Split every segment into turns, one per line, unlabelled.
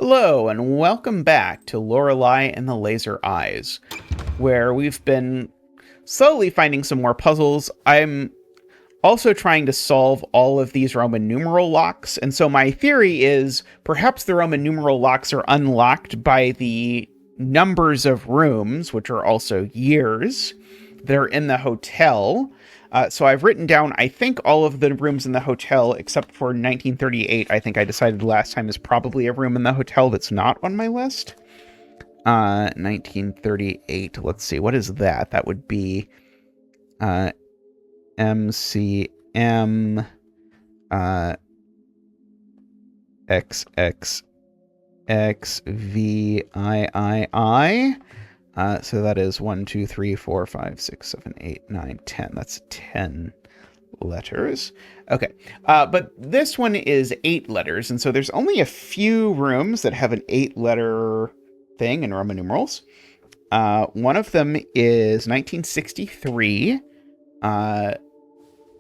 Hello, and welcome back to Lorelei and the Laser Eyes, where we've been slowly finding some more puzzles. I'm also trying to solve all of these Roman numeral locks, and so my theory is perhaps the Roman numeral locks are unlocked by the numbers of rooms, which are also years, that are in the hotel. So I've written down, I think, all of the rooms in the hotel except for 1938. I think I decided last time is probably a room in the hotel that's not on my list. 1938. Let's see. What is that? That would be MCM XXXVIII. So that is 1, 2, 3, 4, 5, 6, 7, 8, 9, 10. That's 10 letters. Okay. But this one is 8 letters. And so there's only a few rooms that have an 8-letter thing in Roman numerals. One of them is 1963.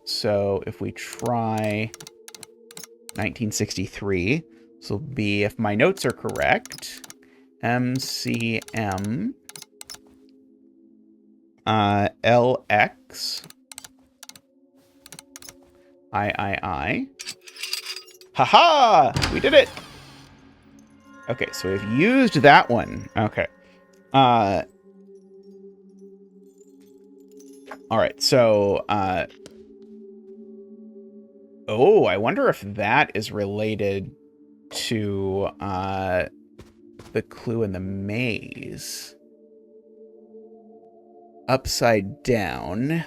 So if we try 1963, this will be, if my notes are correct, MCM LX III. Haha! We did it! Okay, so we've used that one. Okay. Alright, so, oh, I wonder if that is related to, the clue in the maze. Upside down.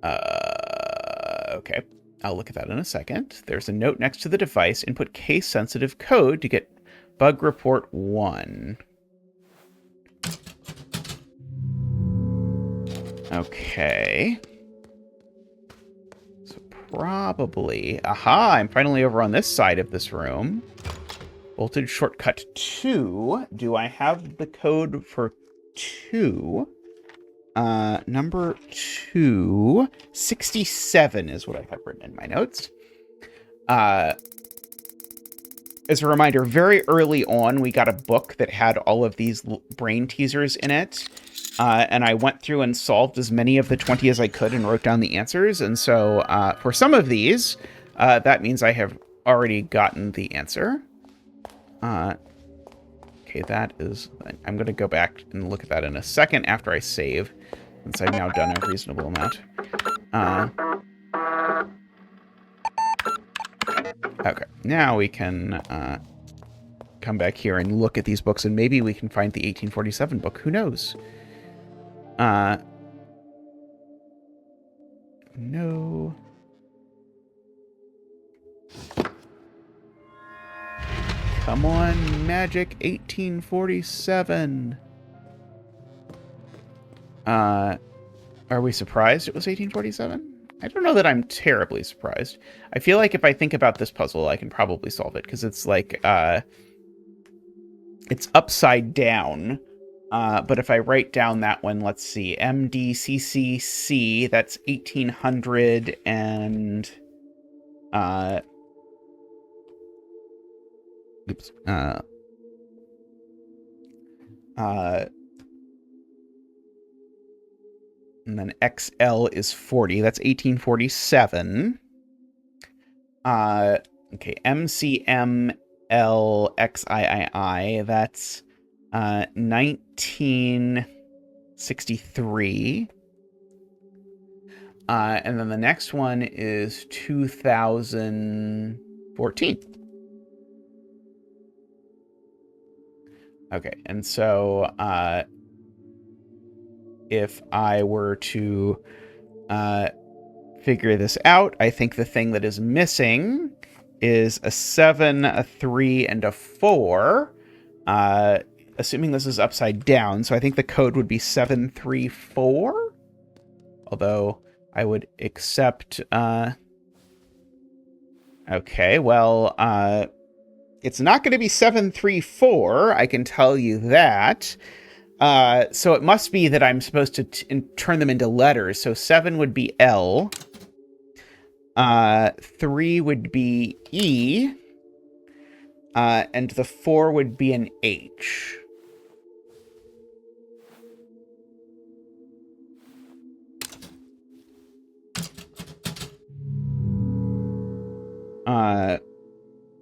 Okay. I'll look at that in a second. There's a note next to the device. Input case-sensitive code to get bug report 1. Okay. So probably... Aha! I'm finally over on this side of this room. Voltage shortcut 2. Do I have the code for 2? Number 2. 67 is what I have written in my notes. As a reminder, very early on, we got a book that had all of these brain teasers in it. And I went through and solved as many of the 20 as I could and wrote down the answers. And so for some of these, that means I have already gotten the answer. Okay, that is... I'm going to go back and look at that in a second after I save, since I've now done a reasonable amount. Okay, now we can come back here and look at these books, and maybe we can find the 1847 book. Who knows? No... Come on, magic 1847. Are we surprised it was 1847? I don't know that I'm terribly surprised. I feel like if I think about this puzzle, I can probably solve it, because it's like, it's upside down. But if I write down that one, let's see, MDCCC, that's 1800 and, oops. And then XL is 40. That's 1847. Okay, MCMLXIII. That's 1963. And then the next one is 2014. Okay, and so if I were to figure this out, I think the thing that is missing is a 7, a 3, and a 4. Assuming this is upside down, so I think the code would be 734. Although I would accept... Okay, well, it's not going to be 734, I can tell you that. So it must be that I'm supposed to turn them into letters. So 7 would be L. 3 would be E. And the 4 would be an H.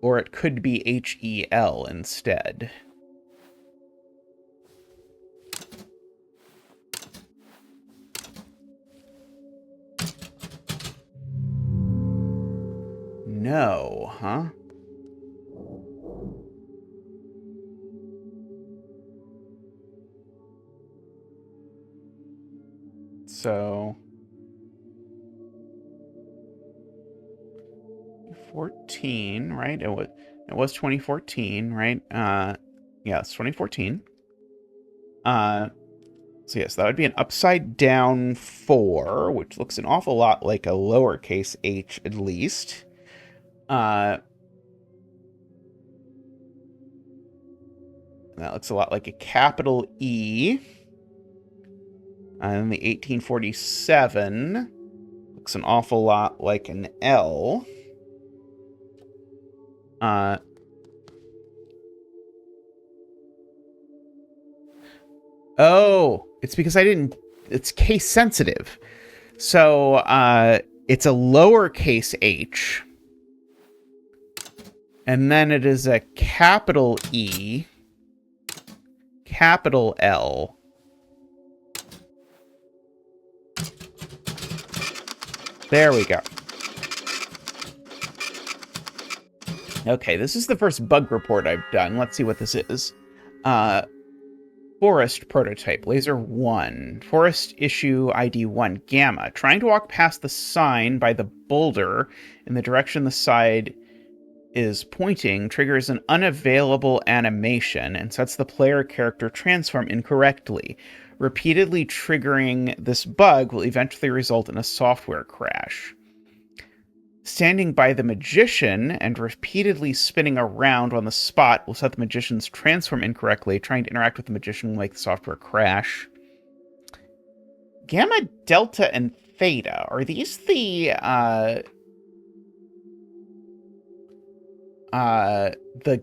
Or it could be HEL instead. No, huh? So 14, right? It was 2014, right? Yeah, it's 2014. So yes, that would be an upside down 4, which looks an awful lot like a lowercase h at least. That looks a lot like a capital E. And the 1847 looks an awful lot like an L. Oh, it's because it's case sensitive. So, it's a lowercase h. And then it is a capital E, capital L. There we go. Okay, this is the first bug report I've done. Let's see what this is. Forest prototype, laser 1. Forest issue ID 1, gamma. Trying to walk past the sign by the boulder in the direction the side is pointing triggers an unavailable animation and sets the player character transform incorrectly. Repeatedly triggering this bug will eventually result in a software crash. Standing by the magician and repeatedly spinning around on the spot will set the magician's transform incorrectly. Trying to interact with the magician will make the software crash. Gamma, delta, and theta. Are these the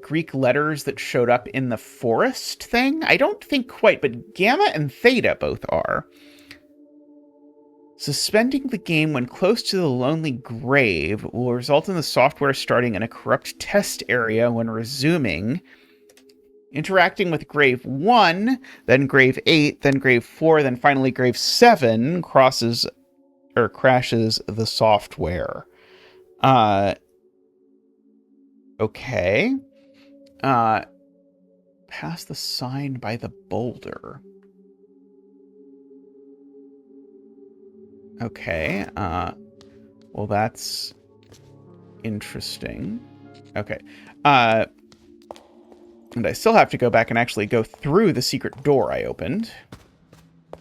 Greek letters that showed up in the forest thing? I don't think quite, but gamma and theta both are. Suspending the game when close to the lonely grave will result in the software starting in a corrupt test area when resuming. Interacting with grave 1, then grave 8, then grave 4, then finally grave 7 crashes the software. Okay. Past the sign by the boulder. Okay, well, that's interesting. Okay, and I still have to go back and actually go through the secret door I opened.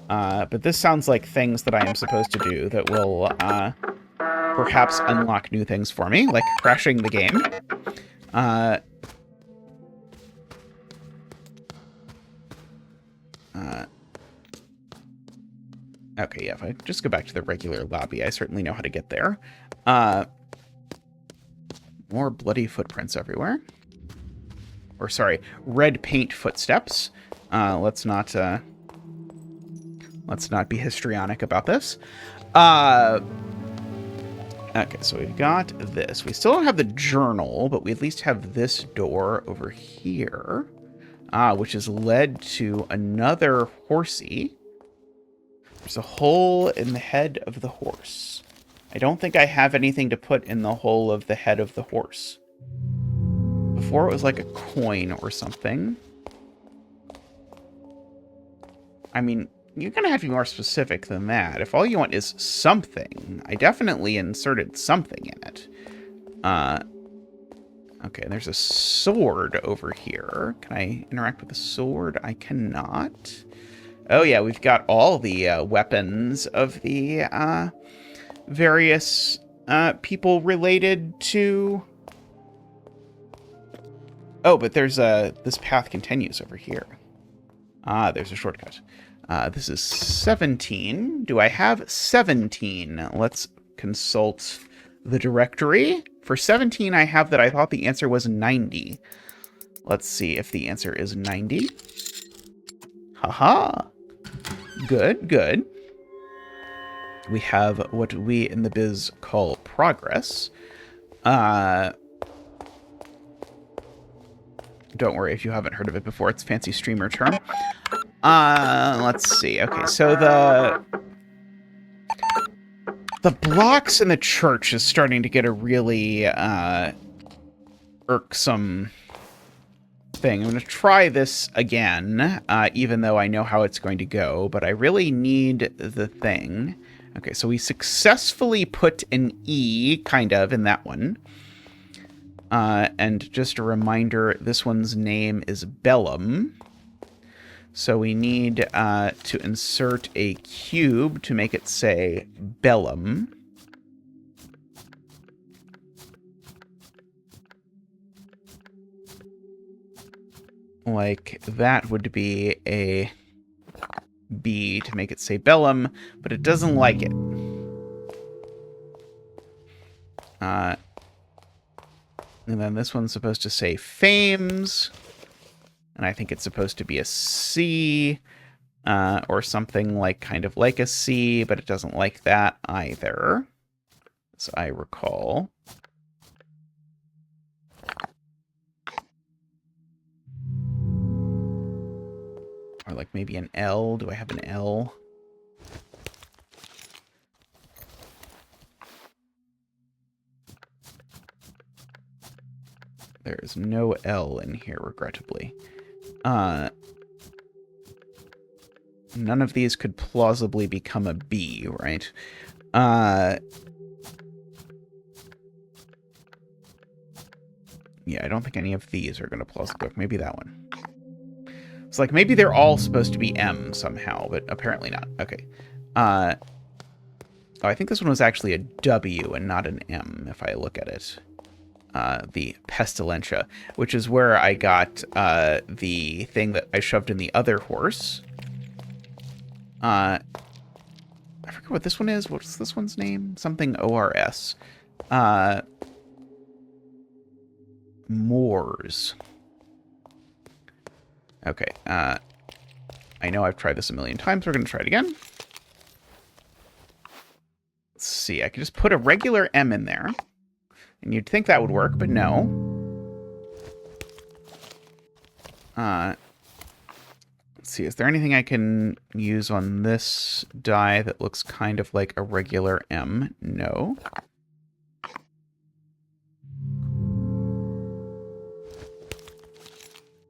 But this sounds like things that I am supposed to do that will, perhaps unlock new things for me, like crashing the game. Okay, yeah, if I just go back to the regular lobby, I certainly know how to get there. More bloody footprints everywhere. Or, sorry, red paint footsteps. Let's not be histrionic about this. Okay, so we've got this. We still don't have the journal, but we at least have this door over here, which has led to another horsey. There's a hole in the head of the horse. I don't think I have anything to put in the hole of the head of the horse. Before it was like a coin or something. I mean, you're going to have to be more specific than that. If all you want is something, I definitely inserted something in it. Okay, there's a sword over here. Can I interact with the sword? I cannot. Oh yeah, we've got all the weapons of the various people related to... Oh, but there's this path continues over here. There's a shortcut. This is 17. Do I have 17? Let's consult the directory. For 17, I have that I thought the answer was 90. Let's see if the answer is 90. Haha. Good, good. We have what we in the biz call progress. Don't worry if you haven't heard of it before. It's a fancy streamer term. Let's see. Okay, so the blocks in the church is starting to get a really irksome thing. I'm going to try this again, even though I know how it's going to go, but I really need the thing. Okay, so we successfully put an E, kind of, in that one. And just a reminder, this one's name is Bellum. So we need to insert a cube to make it say Bellum. Like, that would be a B to make it say Bellum, but it doesn't like it. And then this one's supposed to say Fames. And I think it's supposed to be a C, or something like, kind of like a C, but it doesn't like that either, as I recall. Or like maybe an L. Do I have an L? There is no L in here, regrettably. None of these could plausibly become a B, right? Yeah, I don't think any of these are going to plausibly work. Maybe that one. It's like, maybe they're all supposed to be M somehow, but apparently not. Okay. Oh, I think this one was actually a W and not an M, if I look at it. The Pestilentia, which is where I got the thing that I shoved in the other horse. I forget what this one is. What's this one's name? Something ORS. Moors. Okay. I know I've tried this a million times. We're going to try it again. Let's see. I could just put a regular M in there. And you'd think that would work, but no. Let's see, is there anything I can use on this die that looks kind of like a regular M? No.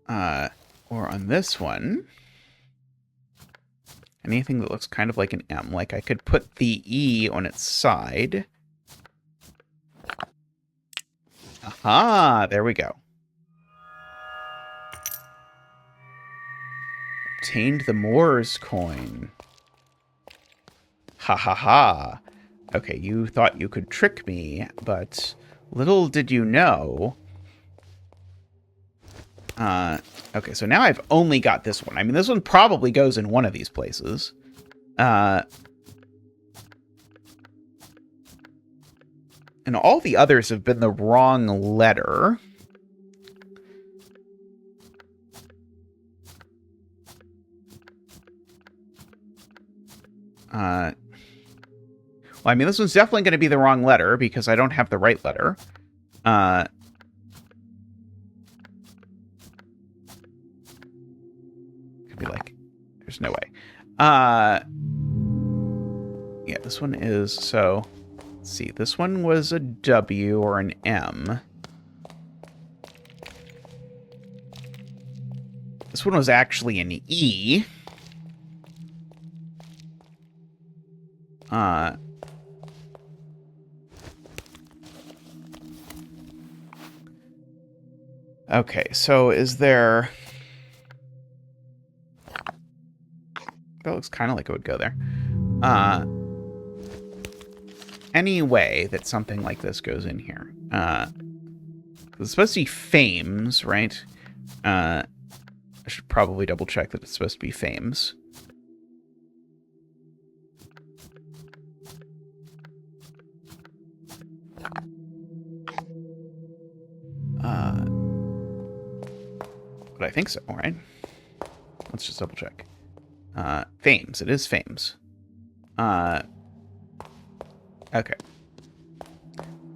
Or on this one, anything that looks kind of like an M. Like I could put the E on its side. Aha, there we go. Obtained the Moors coin. Ha ha ha. Okay, you thought you could trick me, but little did you know. Okay, so now I've only got this one. I mean, this one probably goes in one of these places. And all the others have been the wrong letter. Well, I mean, this one's definitely going to be the wrong letter because I don't have the right letter. Could be like, there's no way. Yeah, this one is, so, let's see, this one was a W or an M. This one was actually an E. Okay, so is there... That looks kind of like it would go there. Any way that something like this goes in here. It's supposed to be Fames, right? I should probably double check that it's supposed to be Fames. But I think so, right? Let's just double check. Fames. It is Fames. Okay.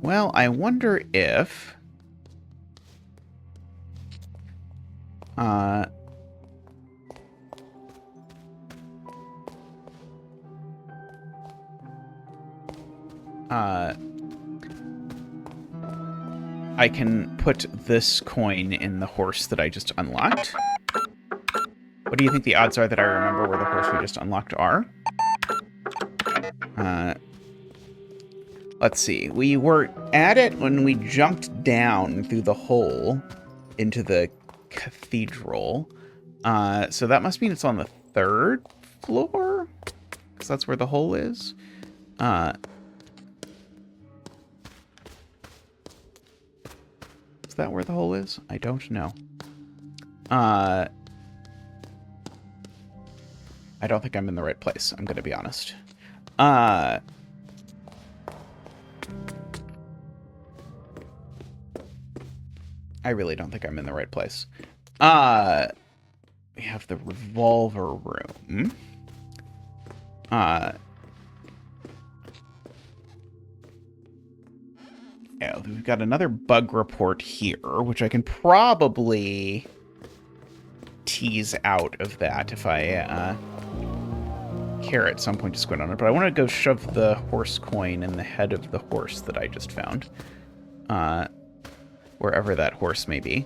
Well, I wonder if... I can put this coin in the horse that I just unlocked. What do you think the odds are that I remember where the horse we just unlocked are? Let's see. We were at it when we jumped down through the hole into the cathedral. So that must mean it's on the 3rd floor? Because that's where the hole is. Is that where the hole is? I don't know. I don't think I'm in the right place. I'm going to be honest. I really don't think I'm in the right place. We have the revolver room. Yeah, we've got another bug report here, which I can probably tease out of that if I care at some point to squint on it. But I want to go shove the horse coin in the head of the horse that I just found. Wherever that horse may be.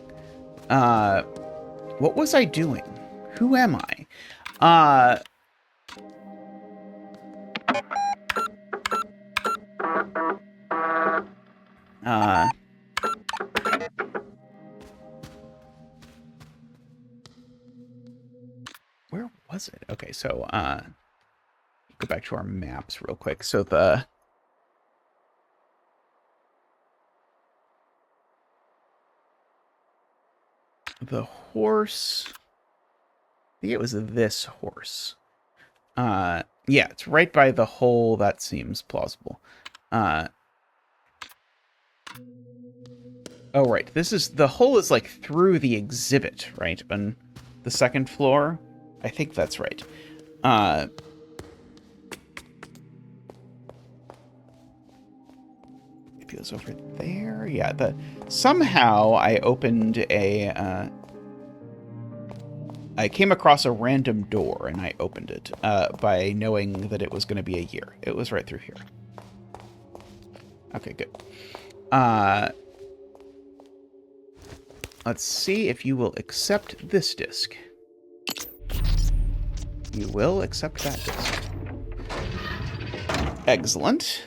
What was I doing? Who am I? Where was it? Okay, so, go back to our maps real quick. So the horse, I think it was this horse. Yeah, it's right by the hole. That seems plausible. Oh, right. The hole is like through the exhibit, right? On the 2nd floor. I think that's right. Maybe it was over there. Yeah, somehow I opened I came across a random door and I opened it by knowing that it was going to be a year. It was right through here. Okay, good. Let's see if you will accept this disc. You will accept that disc. Excellent.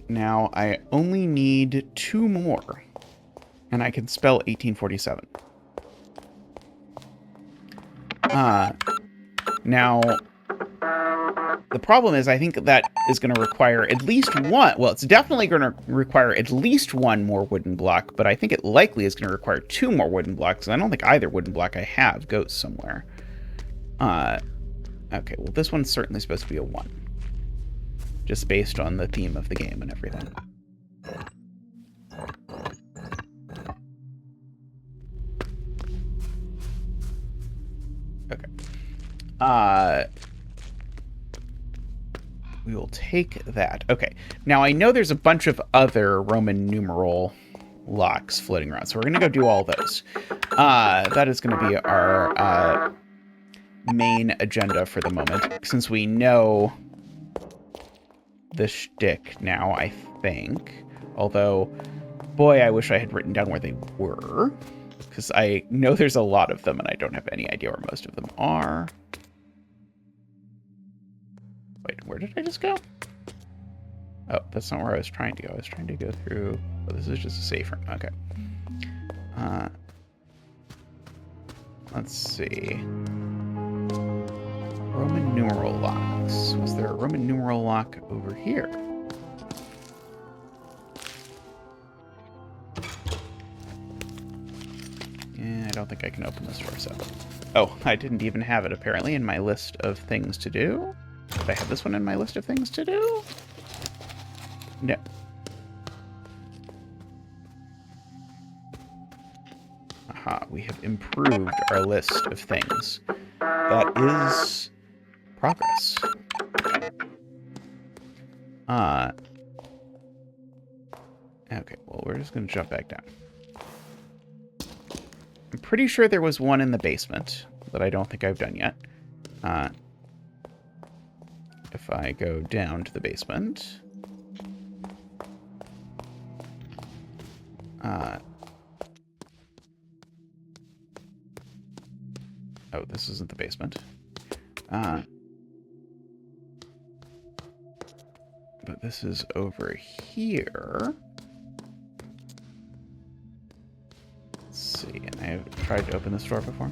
Now, I only need 2 more, and I can spell 1847. Now, the problem is I think that is going to require at least one. Well, it's definitely going to require at least 1 more wooden block, but I think it likely is going to require 2 more wooden blocks, and I don't think either wooden block I have goes somewhere. Okay, well, this one's certainly supposed to be a 1. Just based on the theme of the game and everything. Okay. We will take that. Okay. Now, I know there's a bunch of other Roman numeral locks floating around, so we're going to go do all those. That is going to be our main agenda for the moment, since we know the shtick now, I think. Although, boy, I wish I had written down where they were, because I know there's a lot of them, and I don't have any idea where most of them are. Wait, where did I just go? Oh, that's not where I was trying to go. I was trying to go through... Oh, this is just a safe room. Okay. Let's see. Roman numeral locks. Was there a Roman numeral lock over here? Yeah, I don't think I can open this door, so... Oh, I didn't even have it, apparently, in my list of things to do. Did I have this one in my list of things to do? No. Aha, we have improved our list of things. That is progress. Okay, well, we're just going to jump back down. I'm pretty sure there was one in the basement that I don't think I've done yet. If I go down to the basement... oh, this isn't the basement. But this is over here. Let's see, and I have tried to open this door before.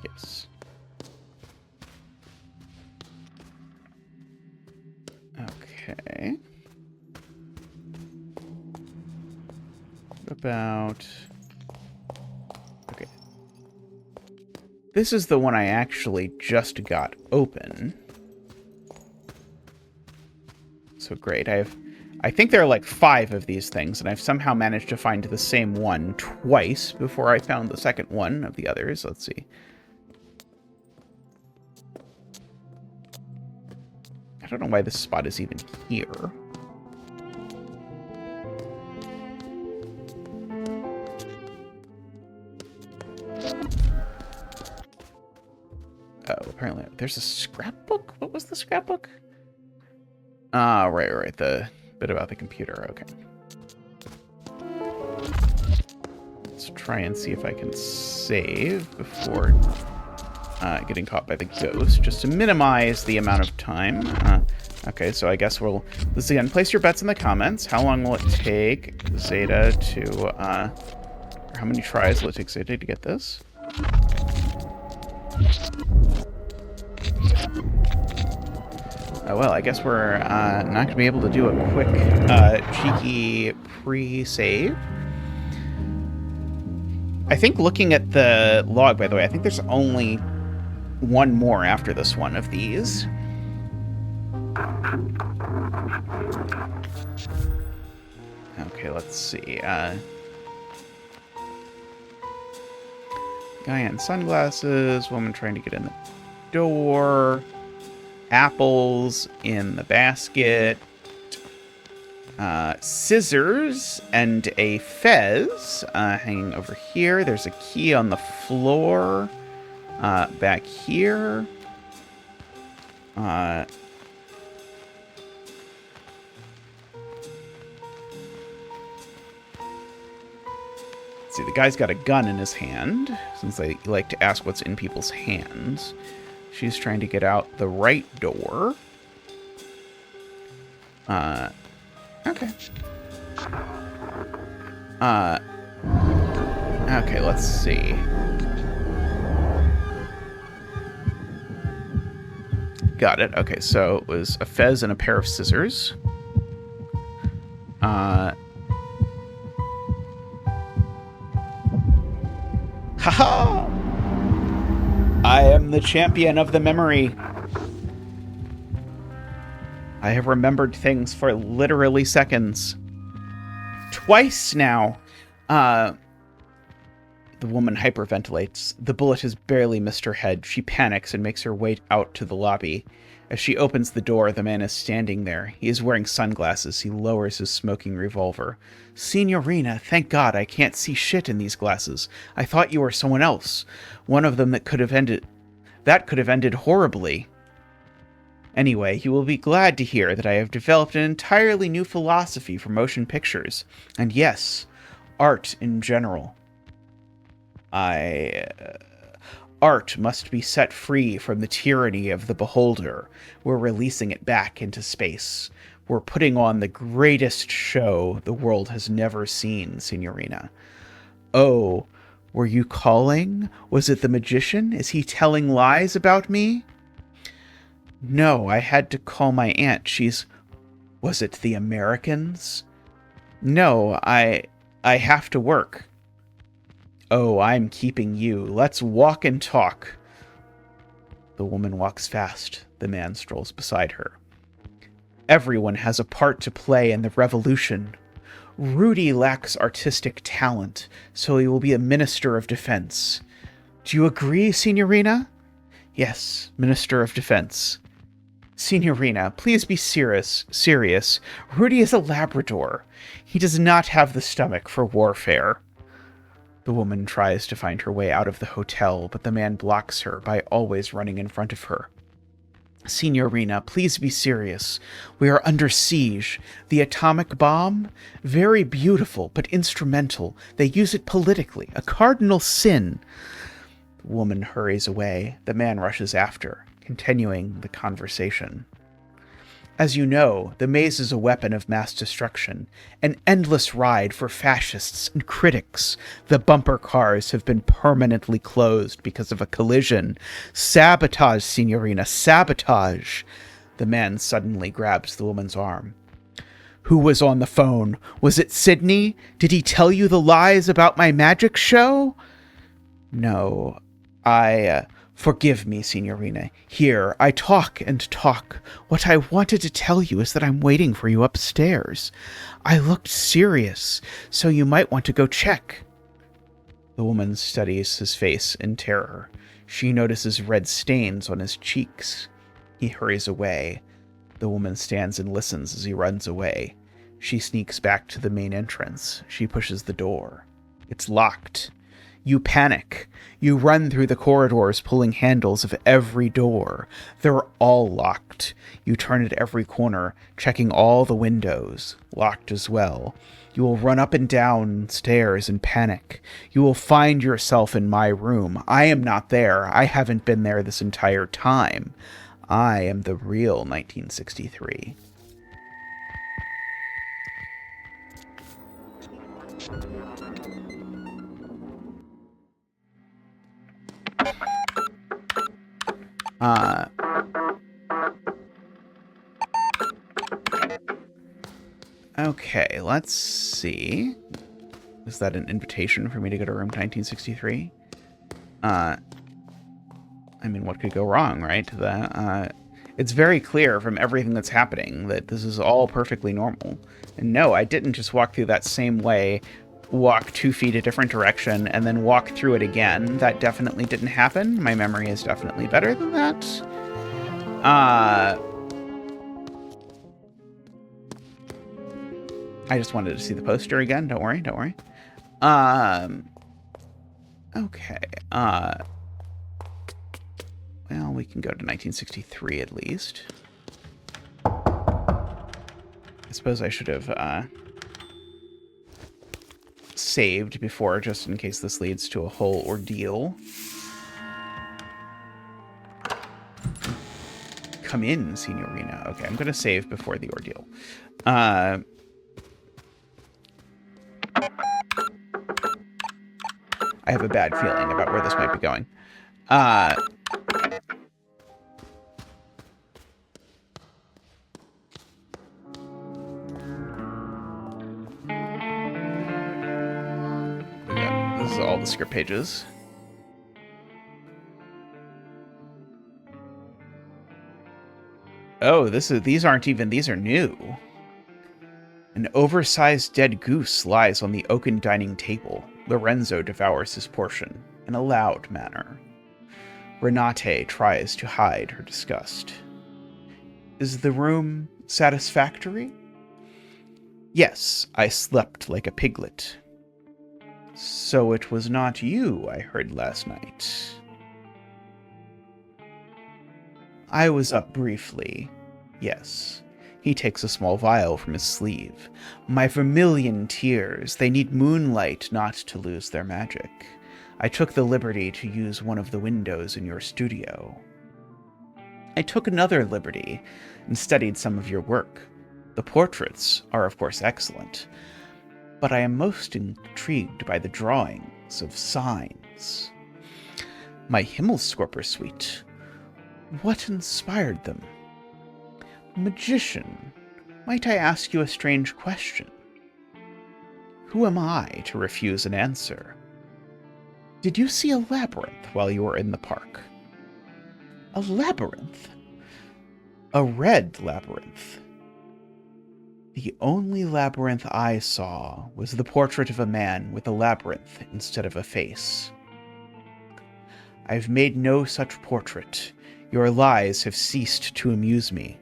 Yes. Okay. What about... okay. This is the one I actually just got open. So great. I think there are like 5 of these things, and I've somehow managed to find the same one twice before I found the second one of the others. Let's see. I don't know why this spot is even here. Oh, apparently there's a scrapbook? What was the scrapbook? Ah, right. The bit about the computer. Okay. Let's try and see if I can save before getting caught by the ghost, just to minimize the amount of time. Okay, so I guess we'll... this again, place your bets in the comments. How long will it take Zeta to... or how many tries will it take Zeta to get this? Oh, well, I guess we're not going to be able to do a quick, cheeky pre-save. I think looking at the log, by the way, I think there's only one more after this one of these. Okay, let's see. Guy in sunglasses, woman trying to get in the door, apples in the basket, scissors and a fez hanging over here. There's a key on the floor back here. See, the guy's got a gun in his hand, since I like to ask what's in people's hands. She's trying to get out the right door. Okay. Okay, let's see. Got it. Okay, so it was a fez and a pair of scissors. Haha! I am the champion of the memory. I have remembered things for literally seconds. Twice now. The woman hyperventilates. The bullet has barely missed her head. She panics and makes her way out to the lobby. As she opens the door, the man is standing there. He is wearing sunglasses. He lowers his smoking revolver. Signorina, thank God I can't see shit in these glasses. I thought you were someone else. One of them that could have ended horribly. Anyway, you will be glad to hear that I have developed an entirely new philosophy for motion pictures. And yes, art in general. Art must be set free from the tyranny of the beholder. We're releasing it back into space. We're putting on the greatest show the world has never seen, Signorina. Oh, were you calling? Was it the magician? Is he telling lies about me? No, I had to call my aunt. Was it the Americans? No, I have to work. Oh, I'm keeping you. Let's walk and talk. The woman walks fast. The man strolls beside her. Everyone has a part to play in the revolution. Rudy lacks artistic talent, so he will be a minister of defense. Do you agree, Signorina? Yes, Minister of Defense. Signorina, please be serious. Rudy is a Labrador. He does not have the stomach for warfare. The woman tries to find her way out of the hotel, but the man blocks her by always running in front of her. Signorina, please be serious. We are under siege. The atomic bomb? Very beautiful, but instrumental. They use it politically. A cardinal sin. The woman hurries away. The man rushes after, continuing the conversation. As you know, the maze is a weapon of mass destruction, an endless ride for fascists and critics. The bumper cars have been permanently closed because of a collision. Sabotage, Signorina, sabotage! The man suddenly grabs the woman's arm. Who was on the phone? Was it Sydney? Did he tell you the lies about my magic show? No, Forgive me, Signorina. Here, I talk and talk. What I wanted to tell you is that I'm waiting for you upstairs. I looked serious, so you might want to go check. The woman studies his face in terror. She notices red stains on his cheeks. He hurries away. The woman stands and listens as he runs away. She sneaks back to the main entrance. She pushes the door. It's locked. You panic. You run through the corridors, pulling handles of every door. They're all locked. You turn at every corner, checking all the windows, locked as well. You will run up and down stairs in panic. You will find yourself in my room. I am not there. I haven't been there this entire time. I am the real 1963. Okay, let's see. Is that an invitation for me to go to room 1963? I mean, what could go wrong, right? It's very clear from everything that's happening that this is all perfectly normal. And no, I didn't just walk through that same way, walk 2 feet a different direction, and then walk through it again. That definitely didn't happen. My memory is definitely better than that. I just wanted to see the poster again. Don't worry. Okay. Well, we can go to 1963 at least. I suppose I should have saved before, just in case this leads to a whole ordeal. Come in, Signorina. Okay, I'm going to save before the ordeal. I have a bad feeling about where this might be going. This is all the script pages. Oh, these aren't even, these are new. An oversized dead goose lies on the oaken dining table. Lorenzo devours his portion in a loud manner. Renate tries to hide her disgust. Is the room satisfactory? Yes, I slept like a piglet. So it was not you I heard last night. I was up briefly. Yes. He takes a small vial from his sleeve. My vermilion tears, they need moonlight not to lose their magic. I took the liberty to use one of the windows in your studio. I took another liberty and studied some of your work. The portraits are of course excellent, but I am most intrigued by the drawings of signs. My Himmelskorper suite. What inspired them? Magician, might I ask you a strange question? Who am I to refuse an answer? Did you see a labyrinth while you were in the park? A labyrinth? A red labyrinth. The only labyrinth I saw was the portrait of a man with a labyrinth instead of a face. I've made no such portrait. Your lies have ceased to amuse me.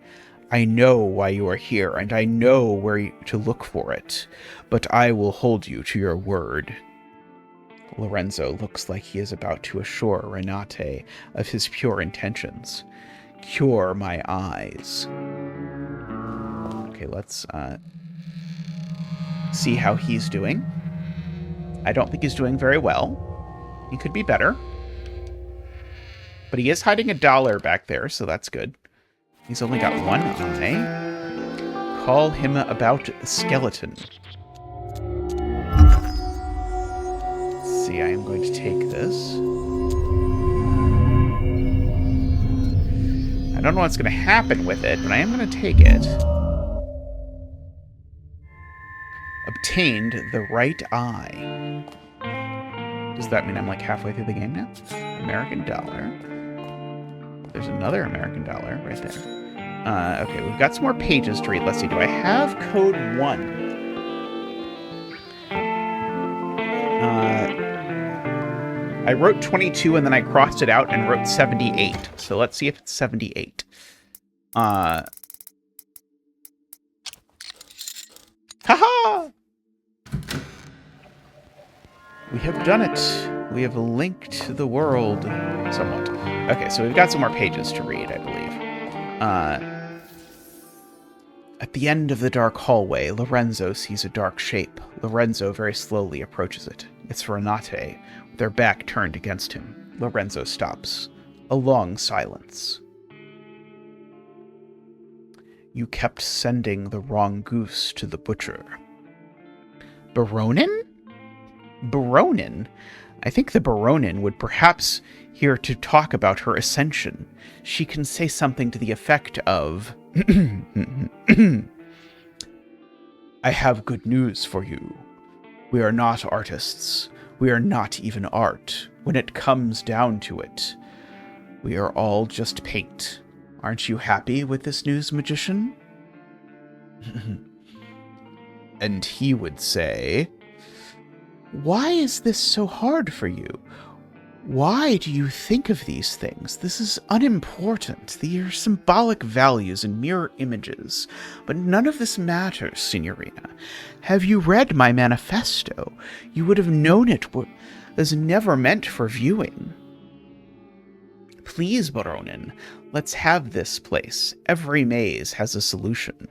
I know why you are here, and I know where to look for it, but I will hold you to your word. Lorenzo looks like he is about to assure Renate of his pure intentions. Cure my eyes. Okay, let's see how he's doing. I don't think he's doing very well. He could be better. But he is hiding $1 back there, so that's good. He's only got one eye. Call him about the skeleton. Let's see, I am going to take this. I don't know what's going to happen with it, but I am going to take it. Obtained the right eye. Does that mean I'm like halfway through the game now? American dollar. There's another American dollar right there. Okay, we've got some more pages to read. Let's see, do I have code 1? I wrote 22 and then I crossed it out and wrote 78. So let's see if it's 78. Haha! We have done it. We have linked the world somewhat. Okay, so we've got some more pages to read, I believe. At the end of the dark hallway, Lorenzo sees a dark shape. Lorenzo very slowly approaches it. It's Renate, with her back turned against him. Lorenzo stops. A long silence. You kept sending the wrong goose to the butcher. Baronin? Baronin? I think the Baronin would perhaps here to talk about her ascension. She can say something to the effect of, I have good news for you. We are not artists. We are not even art. When it comes down to it, we are all just paint. Aren't you happy with this news, magician? And he would say, why is this so hard for you? Why do you think of these things? This is unimportant. These are symbolic values and mirror images. But none of this matters, Signorina. Have you read my manifesto? You would have known it was never meant for viewing. Please, Baronin, let's have this place. Every maze has a solution.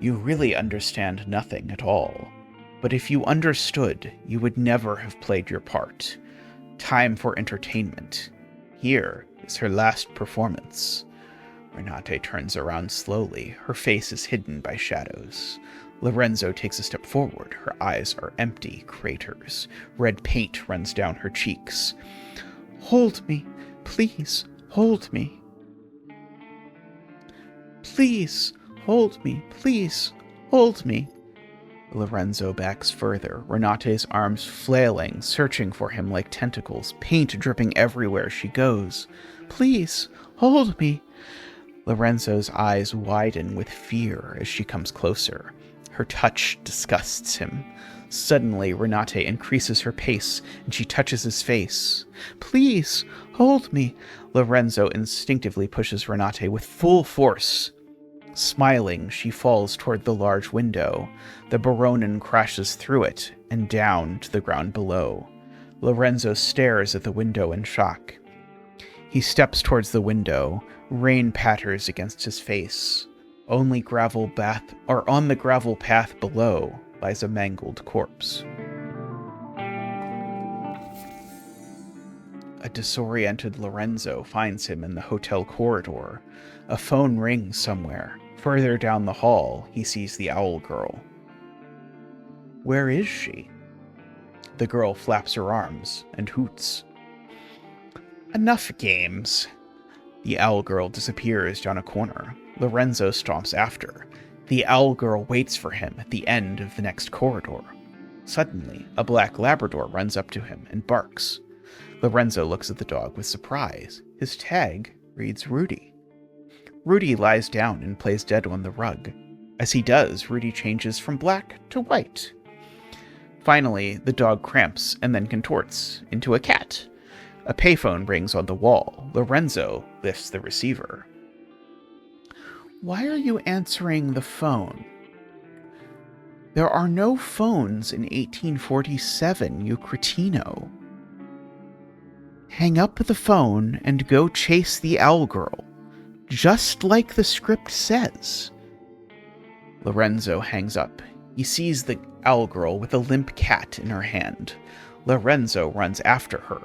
You really understand nothing at all. But if you understood, you would never have played your part. Time for entertainment. Here is her last performance. Renate turns around slowly. Her face is hidden by shadows. Lorenzo takes a step forward. Her eyes are empty craters. Red paint runs down her cheeks. Hold me. Please, hold me. Please, hold me. Please, hold me. Lorenzo backs further, Renate's arms flailing, searching for him like tentacles, paint dripping everywhere she goes. Please, hold me. Lorenzo's eyes widen with fear as she comes closer. Her touch disgusts him. Suddenly, Renate increases her pace, and she touches his face. Please, hold me. Lorenzo instinctively pushes Renate with full force. Smiling, she falls toward the large window. The Baronin crashes through it and down to the ground below. Lorenzo stares at the window in shock. He steps towards the window. Rain patters against his face. On the gravel path below lies a mangled corpse. A disoriented Lorenzo finds him in the hotel corridor. A phone rings somewhere. Further down the hall, he sees the owl girl. Where is she? The girl flaps her arms and hoots. Enough games. The owl girl disappears down a corner. Lorenzo stomps after. The owl girl waits for him at the end of the next corridor. Suddenly, a black Labrador runs up to him and barks. Lorenzo looks at the dog with surprise. His tag reads Rudy. Rudy lies down and plays dead on the rug. As he does, Rudy changes from black to white. Finally, the dog cramps and then contorts into a cat. A payphone rings on the wall. Lorenzo lifts the receiver. Why are you answering the phone? There are no phones in 1847, you cretino. Hang up the phone and go chase the owl girl, just like the script says. Lorenzo hangs up. He sees the owl girl with a limp cat in her hand. Lorenzo runs after her.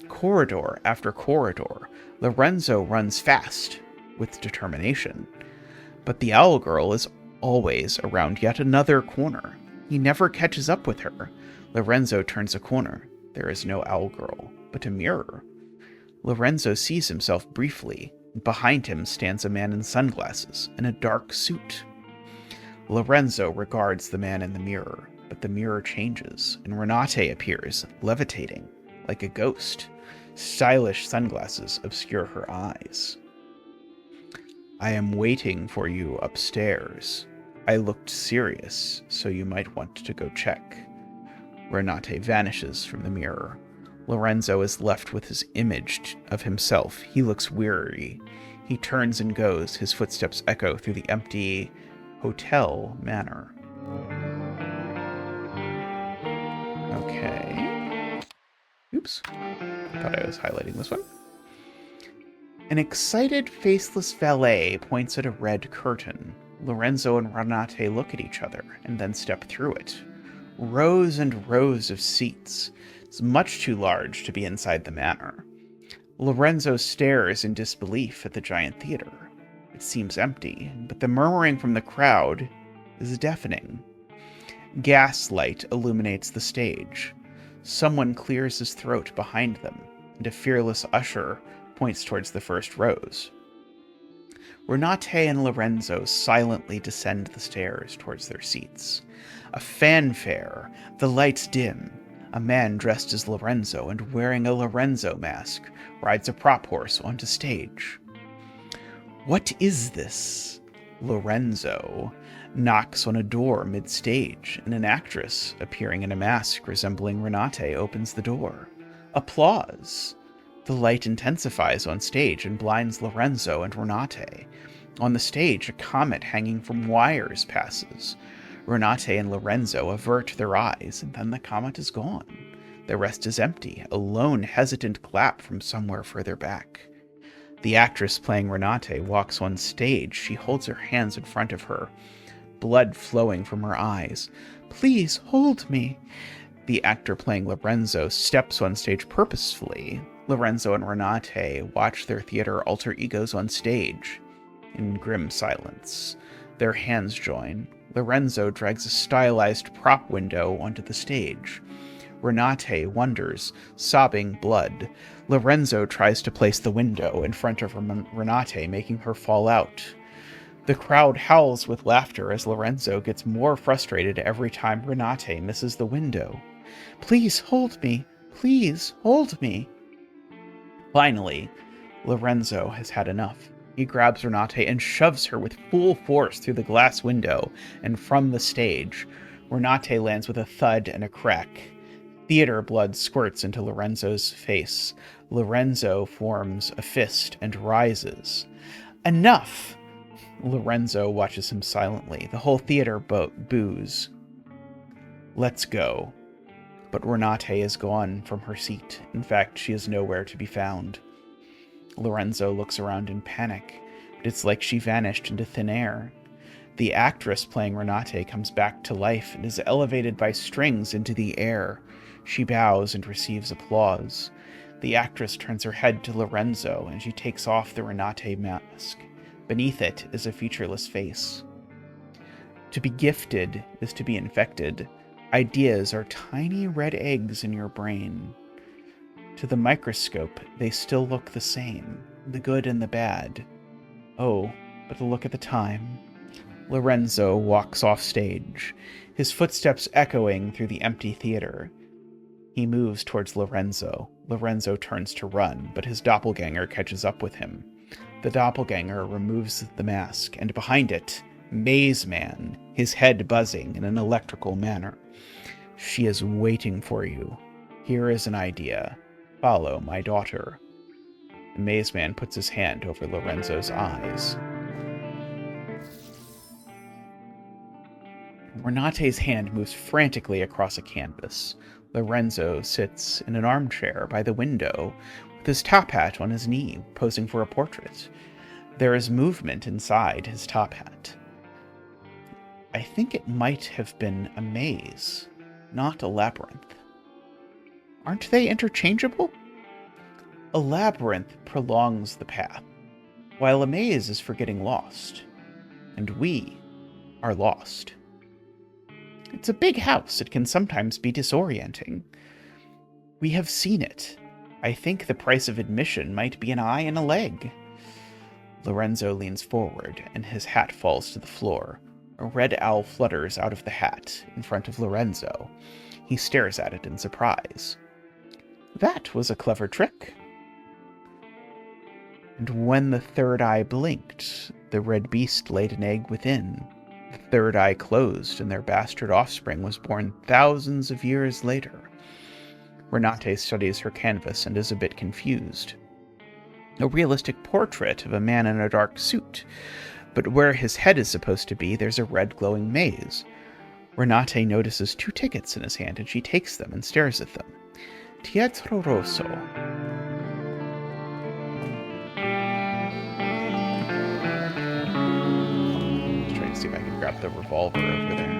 Corridor after corridor, Lorenzo runs fast, with determination. But the owl girl is always around yet another corner. He never catches up with her. Lorenzo turns a corner. There is no owl girl, but a mirror. Lorenzo sees himself briefly. Behind him stands a man in sunglasses and a dark suit. Lorenzo regards the man in the mirror, but the mirror changes, and Renate appears, levitating, like a ghost. Stylish sunglasses obscure her eyes. I am waiting for you upstairs. I looked serious, so you might want to go check. Renate vanishes from the mirror. Lorenzo is left with his image of himself. He looks weary. He turns and goes. His footsteps echo through the empty hotel manor. Okay. Oops. Thought I was highlighting this one. An excited, faceless valet points at a red curtain. Lorenzo and Renate look at each other and then step through it. Rows and rows of seats. It's much too large to be inside the manor. Lorenzo stares in disbelief at the giant theater. It seems empty, but the murmuring from the crowd is deafening. Gaslight illuminates the stage. Someone clears his throat behind them, and a fearless usher points towards the first rows. Renate and Lorenzo silently descend the stairs towards their seats. A fanfare, the lights dim. A man dressed as Lorenzo and wearing a Lorenzo mask rides a prop horse onto stage. What is this? Lorenzo knocks on a door mid-stage, and an actress appearing in a mask resembling Renate opens the door. Applause. The light intensifies on stage and blinds Lorenzo and Renate. On the stage, a comet hanging from wires passes. Renate and Lorenzo avert their eyes, and then the comet is gone. The rest is empty, a lone, hesitant clap from somewhere further back. The actress playing Renate walks on stage. She holds her hands in front of her, blood flowing from her eyes. Please, hold me. The actor playing Lorenzo steps on stage purposefully. Lorenzo and Renate watch their theater alter egos on stage. In grim silence, their hands join. Lorenzo drags a stylized prop window onto the stage. Renate wonders, sobbing blood. Lorenzo tries to place the window in front of Renate, making her fall out. The crowd howls with laughter as Lorenzo gets more frustrated every time Renate misses the window. Please hold me. Please hold me. Finally, Lorenzo has had enough. He grabs Renate and shoves her with full force through the glass window and from the stage. Renate lands with a thud and a crack. Theater blood squirts into Lorenzo's face. Lorenzo forms a fist and rises. Enough! Lorenzo watches him silently. The whole theater boos. Let's go. But Renate is gone from her seat. In fact, she is nowhere to be found. Lorenzo looks around in panic, but it's like she vanished into thin air. The actress playing Renate comes back to life and is elevated by strings into the air. She bows and receives applause. The actress turns her head to Lorenzo and she takes off the Renate mask. Beneath it is a featureless face. To be gifted is to be infected. Ideas are tiny red eggs in your brain. To the microscope, they still look the same, the good and the bad. Oh, but look at the time. Lorenzo walks off stage, his footsteps echoing through the empty theater. He moves towards Lorenzo. Lorenzo turns to run, but his doppelganger catches up with him. The doppelganger removes the mask, and behind it, Maze Man, his head buzzing in an electrical manner. She is waiting for you. Here is an idea. Follow my daughter. The Maze Man puts his hand over Lorenzo's eyes. Renate's hand moves frantically across a canvas. Lorenzo sits in an armchair by the window with his top hat on his knee, posing for a portrait. There is movement inside his top hat. I think it might have been a maze, not a labyrinth. Aren't they interchangeable? A labyrinth prolongs the path, while a maze is for getting lost. And we are lost. It's a big house. It can sometimes be disorienting. We have seen it. I think the price of admission might be an eye and a leg. Lorenzo leans forward, and his hat falls to the floor. A red owl flutters out of the hat in front of Lorenzo. He stares at it in surprise. That was a clever trick. And when the third eye blinked, the red beast laid an egg within. The third eye closed, and their bastard offspring was born thousands of years later. Renate studies her canvas and is a bit confused. A realistic portrait of a man in a dark suit, but where his head is supposed to be, there's a red glowing maze. Renate notices 2 tickets in his hand, and she takes them and stares at them. Teatro Rosso. Let's try to see if I can grab the revolver over there.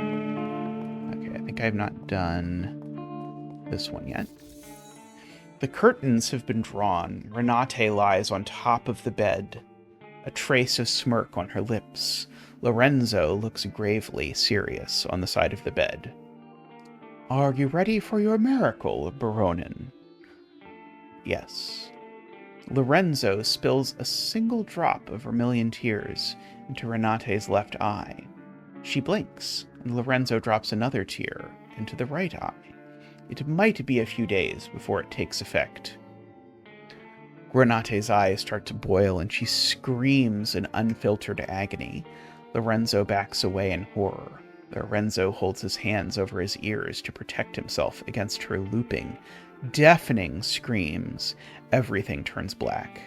Okay, I think I have not done this one yet. The curtains have been drawn. Renate lies on top of the bed, a trace of smirk on her lips. Lorenzo looks gravely serious on the side of the bed. Are you ready for your miracle, Baronin? Yes. Lorenzo spills a single drop of vermilion tears into Renate's left eye. She blinks, and Lorenzo drops another tear into the right eye. It might be a few days before it takes effect. Renate's eyes start to boil, and she screams in unfiltered agony. Lorenzo backs away in horror. Lorenzo holds his hands over his ears to protect himself against her looping, deafening screams. Everything turns black.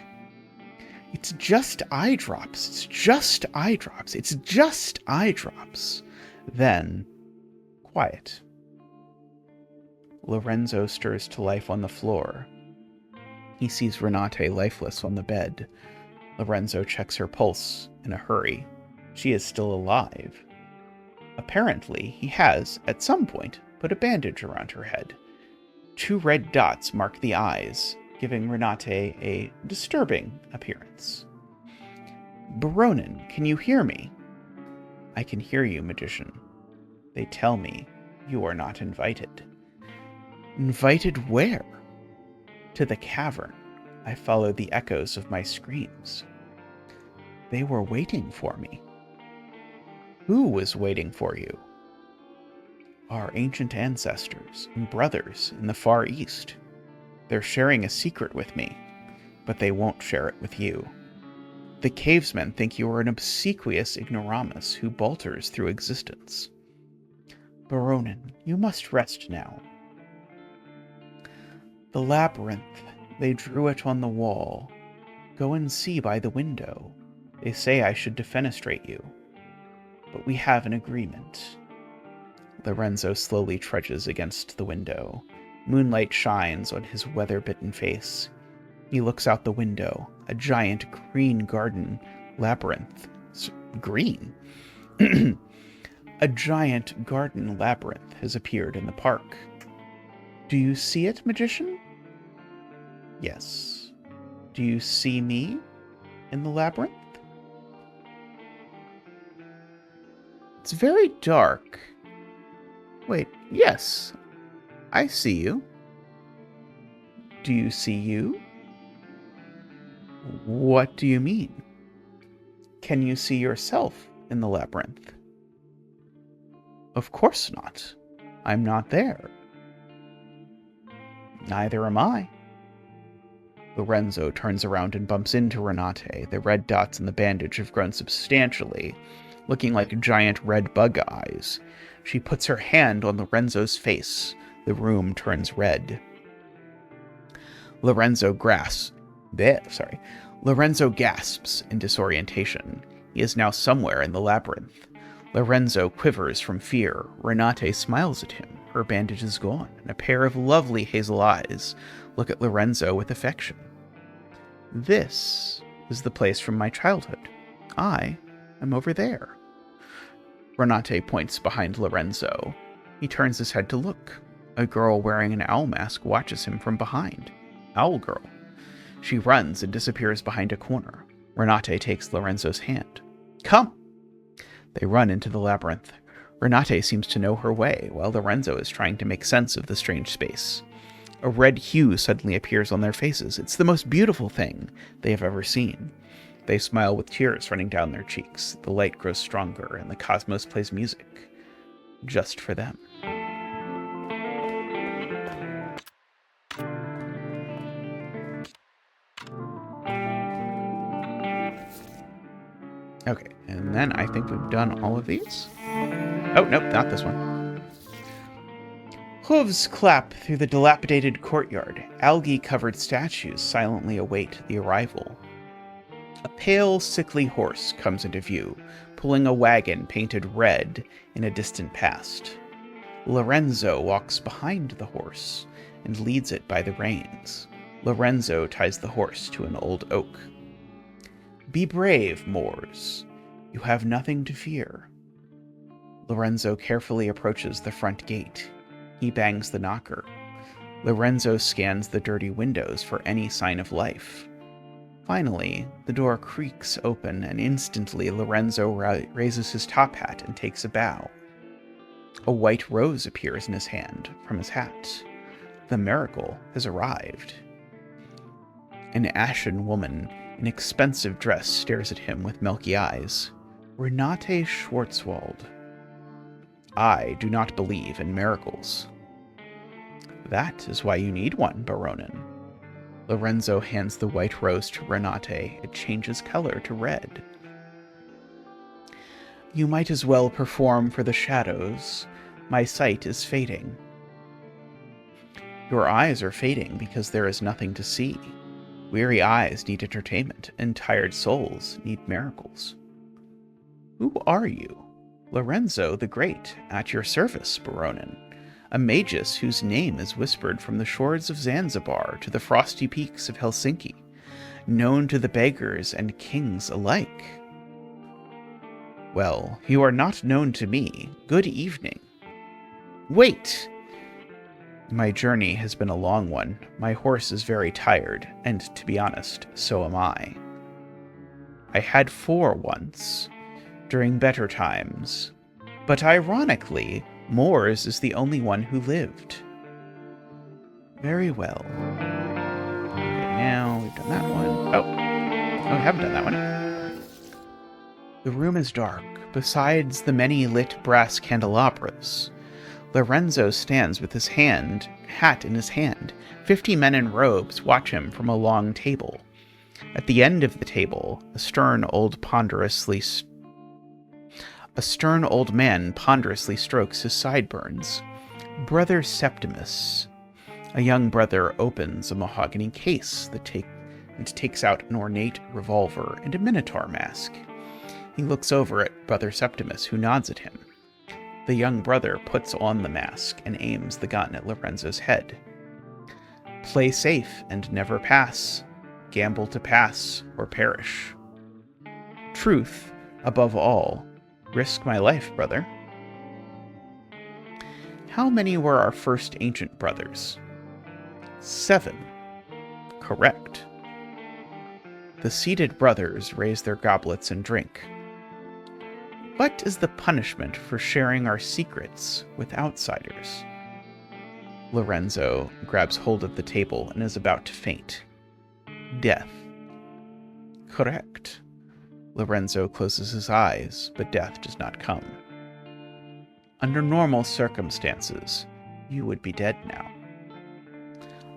It's just eye drops. It's just eye drops. It's just eye drops. Then, quiet. Lorenzo stirs to life on the floor. He sees Renate lifeless on the bed. Lorenzo checks her pulse in a hurry. She is still alive. Apparently, he has, at some point, put a bandage around her head. 2 red dots mark the eyes, giving Renate a disturbing appearance. Baronin, can you hear me? I can hear you, magician. They tell me you are not invited. Invited where? To the cavern. I followed the echoes of my screams. They were waiting for me. Who was waiting for you? Our ancient ancestors and brothers in the Far East. They're sharing a secret with me, but they won't share it with you. The cavesmen think you are an obsequious ignoramus who balters through existence. Baronin, you must rest now. The labyrinth, they drew it on the wall. Go and see by the window. They say I should defenestrate you. But we have an agreement. Lorenzo slowly trudges against the window. Moonlight shines on his weather-bitten face. He looks out the window. A giant green garden labyrinth. Green? A giant garden labyrinth has appeared in the park. Do you see it, magician? Yes. Do you see me in the labyrinth? It's very dark. Wait, yes. I see you. Do you see you? What do you mean? Can you see yourself in the labyrinth? Of course not. I'm not there. Neither am I. Lorenzo turns around and bumps into Renate. The red dots in the bandage have grown substantially. looking like giant red bug eyes. She puts her hand on Lorenzo's face. The room turns red. Lorenzo gasps in disorientation. He is now somewhere in the labyrinth. Lorenzo quivers from fear. Renate smiles at him. Her bandage is gone, and a pair of lovely hazel eyes look at Lorenzo with affection. This is the place from my childhood. I am over there. Renate points behind Lorenzo. He turns his head to look. A girl wearing an owl mask watches him from behind. Owl girl. She runs and disappears behind a corner. Renate takes Lorenzo's hand. Come! They run into the labyrinth. Renate seems to know her way, while Lorenzo is trying to make sense of the strange space. A red hue suddenly appears on their faces. It's the most beautiful thing they have ever seen. They smile with tears running down their cheeks. The light grows stronger, and the cosmos plays music. Just for them. Okay, and then I think we've done all of these. Oh, nope, not this one. Hooves clap through the dilapidated courtyard. Algae-covered statues silently await the arrival. A pale, sickly horse comes into view, pulling a wagon painted red in a distant past. Lorenzo walks behind the horse and leads it by the reins. Lorenzo ties the horse to an old oak. Be brave, Moors. You have nothing to fear. Lorenzo carefully approaches the front gate. He bangs the knocker. Lorenzo scans the dirty windows for any sign of life. Finally, the door creaks open, and instantly Lorenzo raises his top hat and takes a bow. A white rose appears in his hand from his hat. The miracle has arrived. An ashen woman in expensive dress stares at him with milky eyes. Renate Schwarzwald. I do not believe in miracles. That is why you need one, Baronin. Lorenzo hands the white rose to Renate. It changes color to red. You might as well perform for the shadows. My sight is fading. Your eyes are fading because there is nothing to see. Weary eyes need entertainment, and tired souls need miracles. Who are you? Lorenzo the Great, at your service, Baronin. A magus whose name is whispered from the shores of Zanzibar to the frosty peaks of Helsinki, known to the beggars and kings alike. Well, you are not known to me. Good evening. Wait! My journey has been a long one. My horse is very tired, and to be honest, so am I. I had 4 once, during better times, but ironically, Moors is the only one who lived. Very well. Okay, now we've done that one. Oh, we haven't done that one. The room is dark. Besides the many lit brass candelabras, Lorenzo stands with his hat in his hand. 50 men in robes watch him from a long table. At the end of the table, a stern old man ponderously strokes his sideburns. Brother Septimus. A young brother opens a mahogany case and takes out an ornate revolver and a minotaur mask. He looks over at Brother Septimus, who nods at him. The young brother puts on the mask and aims the gun at Lorenzo's head. Play safe and never pass. Gamble to pass or perish. Truth, above all. Risk my life, brother. How many were our first ancient brothers? 7. Correct. The seated brothers raise their goblets and drink. What is the punishment for sharing our secrets with outsiders? Lorenzo grabs hold of the table and is about to faint. Death. Correct. Lorenzo closes his eyes, but death does not come. Under normal circumstances, you would be dead now.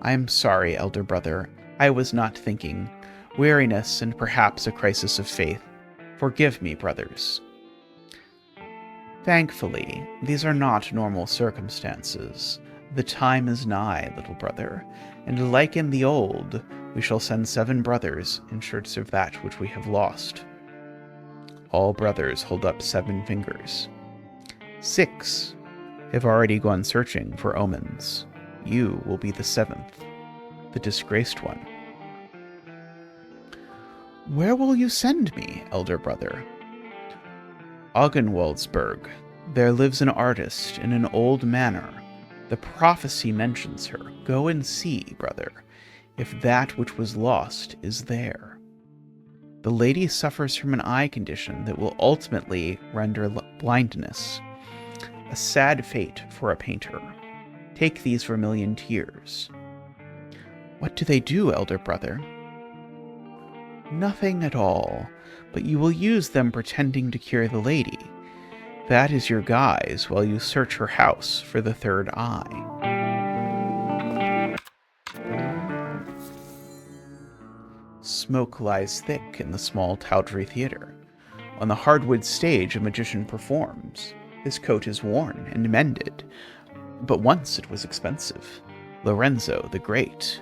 I am sorry, elder brother. I was not thinking. Weariness and perhaps a crisis of faith. Forgive me, brothers. Thankfully, these are not normal circumstances. The time is nigh, little brother, and like in the old, we shall send 7 brothers in search of that which we have lost. All brothers hold up 7 fingers. 6 have already gone searching for omens. You will be the 7th, the disgraced one. Where will you send me, elder brother? Augenwaldsburg. There lives an artist in an old manor. The prophecy mentions her. Go and see, brother, if that which was lost is there. The lady suffers from an eye condition that will ultimately render blindness. A sad fate for a painter. Take these vermilion tears. What do they do, elder brother? Nothing at all, but you will use them pretending to cure the lady. That is your guise while you search her house for the third eye. Smoke lies thick in the small tawdry theater. On the hardwood stage, a magician performs. His coat is worn and mended, but once it was expensive. Lorenzo the Great.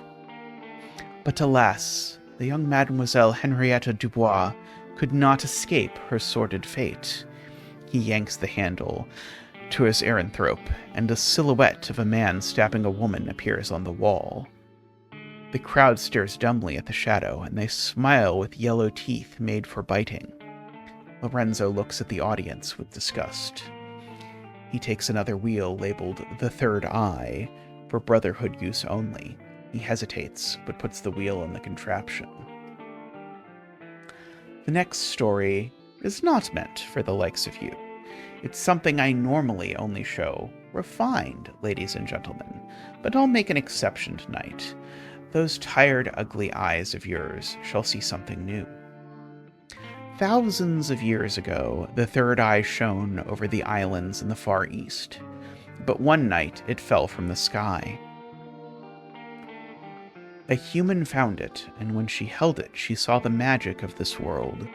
But alas, the young Mademoiselle Henrietta Dubois could not escape her sordid fate. He yanks the handle to his eranthrope, and a silhouette of a man stabbing a woman appears on the wall. The crowd stares dumbly at the shadow, and they smile with yellow teeth made for biting. Lorenzo looks at the audience with disgust. He takes another wheel labeled The Third Eye, for Brotherhood use only. He hesitates, but puts the wheel in the contraption. The next story is not meant for the likes of you. It's something I normally only show refined, ladies and gentlemen, but I'll make an exception tonight. Those tired, ugly eyes of yours shall see something new. Thousands of years ago, the third eye shone over the islands in the Far East, but one night it fell from the sky. A human found it, and when she held it, she saw the magic of this world.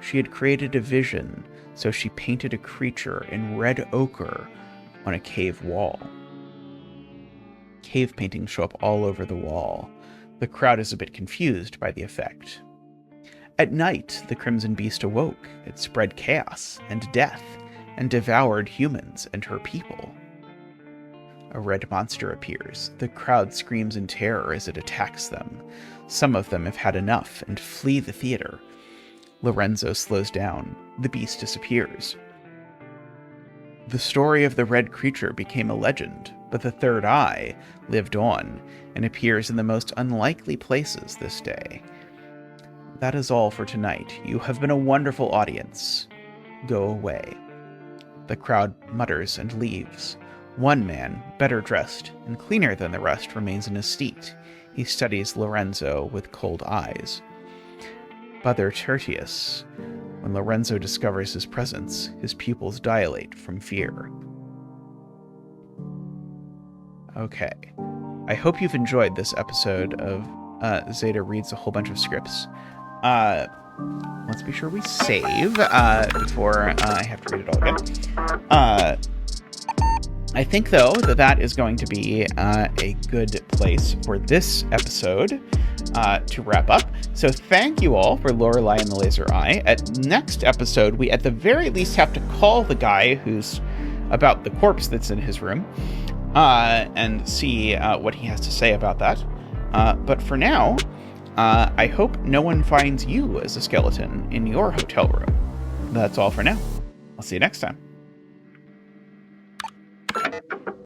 She had created a vision, so she painted a creature in red ochre on a cave wall. Cave paintings show up all over the wall. The crowd is a bit confused by the effect. At night, the Crimson Beast awoke. It spread chaos and death, and devoured humans and her people. A red monster appears. The crowd screams in terror as it attacks them. Some of them have had enough and flee the theater. Lorenzo slows down. The beast disappears. The story of the red creature became a legend, but the third eye lived on and appears in the most unlikely places this day. That is all for tonight. You have been a wonderful audience. Go away. The crowd mutters and leaves. One man, better dressed and cleaner than the rest, remains in his seat. He studies Lorenzo with cold eyes. Brother Tertius. When Lorenzo discovers his presence, his pupils dilate from fear. Okay. I hope you've enjoyed this episode of Zeta Reads a Whole Bunch of Scripts. Let's be sure we save before I have to read it all again. I think, though, that is going to be a good place for this episode to wrap up. So thank you all for Lorelei and the Laser Eye. At next episode, we at the very least have to call the guy who's about the corpse that's in his room and see what he has to say about that. But for now, I hope no one finds you as a skeleton in your hotel room. That's all for now. I'll see you next time.